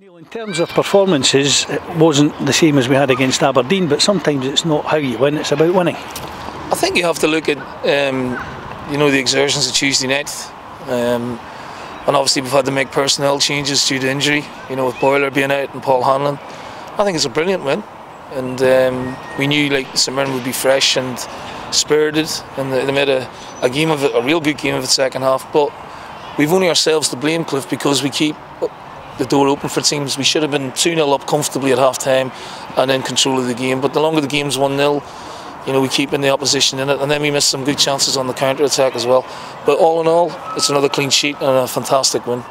Neil, in terms of performances, it wasn't the same as we had against Aberdeen, but sometimes it's not how you win, it's about winning. I think you have to look at the exertions of Tuesday night, and obviously we've had to make personnel changes due to injury, with Boiler being out and Paul Hanlon. I think it's a brilliant win, and we knew St Mirren would be fresh and spirited, and they made a game of it, a real good game of the second half. But we've only ourselves to blame, Cliff, because we keep the door open for teams. We should have been 2-0 up comfortably at half time and in control of the game, but the longer the game's 1-0, we keep in the opposition in it, and then we miss some good chances on the counter-attack as well. But all in all, it's another clean sheet and a fantastic win.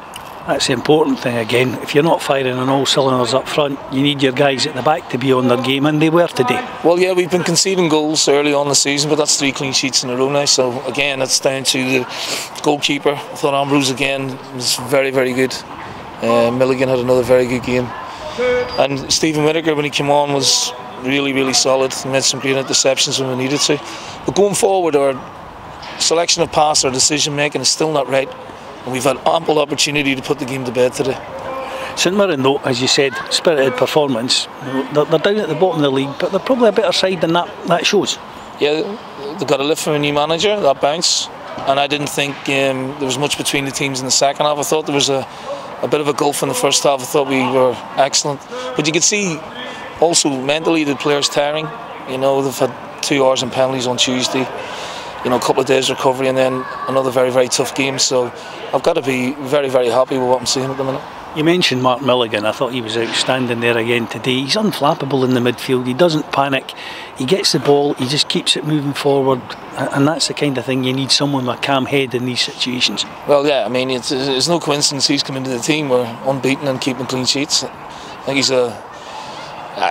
That's the important thing again. If you're not firing on all cylinders up front, you need your guys at the back to be on their game, and they were today. Well, yeah, we've been conceding goals early on the season, but that's 3 clean sheets in a row now. So again, it's down to the goalkeeper. I thought Ambrose again was very, very good. Milligan had another very good game, and Stephen Whittaker, when he came on, was really, really solid. He made some great interceptions when we needed to. But going forward, our selection of pass, our decision making is still not right, and we've had ample opportunity to put the game to bed today. St Mirren, though, as you said, spirited performance. They're down at the bottom of the league, but they're probably a better side than that shows. Yeah, they got a lift from a new manager, that bounce, and I didn't think there was much between the teams in the second half. I thought there was a bit of a gulf in the first half. I thought we were excellent, but you could see also mentally the players tiring. They've had 2 hours in penalties on Tuesday, a couple of days recovery, and then another very, very tough game. So I've got to be very, very happy with what I'm seeing at the minute. You mentioned Mark Milligan. I thought he was outstanding there again today. He's unflappable in the midfield. He doesn't panic. He gets the ball, he just keeps it moving forward, and that's the kind of thing you need, someone with a calm head in these situations. Well, yeah, it's no coincidence he's come into the team. We're unbeaten and keeping clean sheets. I think he's a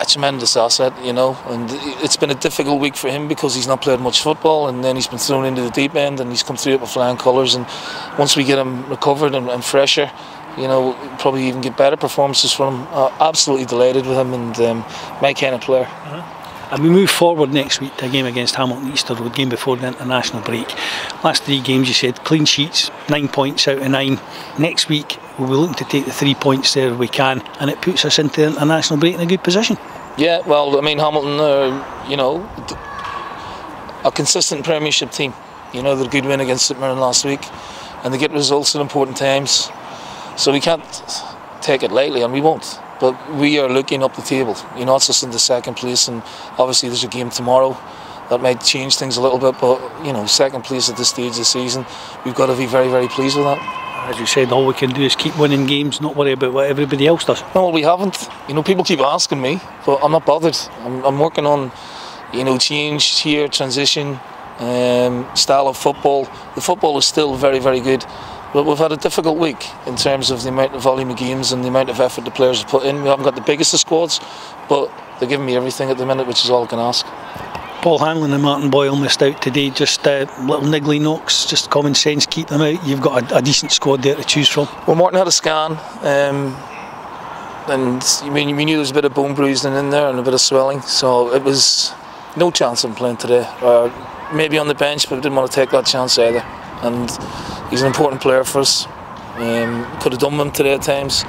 tremendous asset, and it's been a difficult week for him because he's not played much football, and then he's been thrown into the deep end, and he's come through it with flying colours. And once we get him recovered and fresher, probably even get better performances from him. Absolutely delighted with him, and my kind of player. And we move forward next week to a game against Hamilton Easter Road, game before the international break. Last 3 games, you said, clean sheets, 9 points out of 9. Next week, we'll be looking to take the 3 points there if we can, and it puts us into the international break in a good position. Yeah, well, Hamilton are, a consistent Premiership team. They're a good win against St Mirren last week, and they get results at important times. So we can't take it lightly, and we won't. But we are looking up the table. It's just in the second place, and obviously there's a game tomorrow that might change things a little bit. But second place at this stage of the season, we've got to be very, very pleased with that. As you said, all we can do is keep winning games, not worry about what everybody else does. No, well, we haven't. People keep asking me, but I'm not bothered. I'm working on, change here, transition, style of football. The football is still very, very good. But we've had a difficult week in terms of the amount of volume of games and the amount of effort the players have put in. We haven't got the biggest of squads, but they're giving me everything at the minute, which is all I can ask. Paul Hanlon and Martin Boyle missed out today, just little niggly knocks, just common sense, keep them out. You've got a decent squad there to choose from. Well, Martin had a scan, and we knew there was a bit of bone bruising in there and a bit of swelling, so it was no chance of him playing today. Maybe on the bench, but we didn't want to take that chance either. And he's an important player for us. Could have done with him today at times,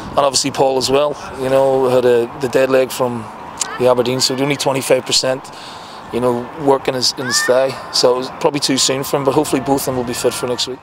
and obviously Paul as well. Had the dead leg from the Aberdeen, so only 25%. Work in his thigh, so it was probably too soon for him. But hopefully both of them will be fit for next week.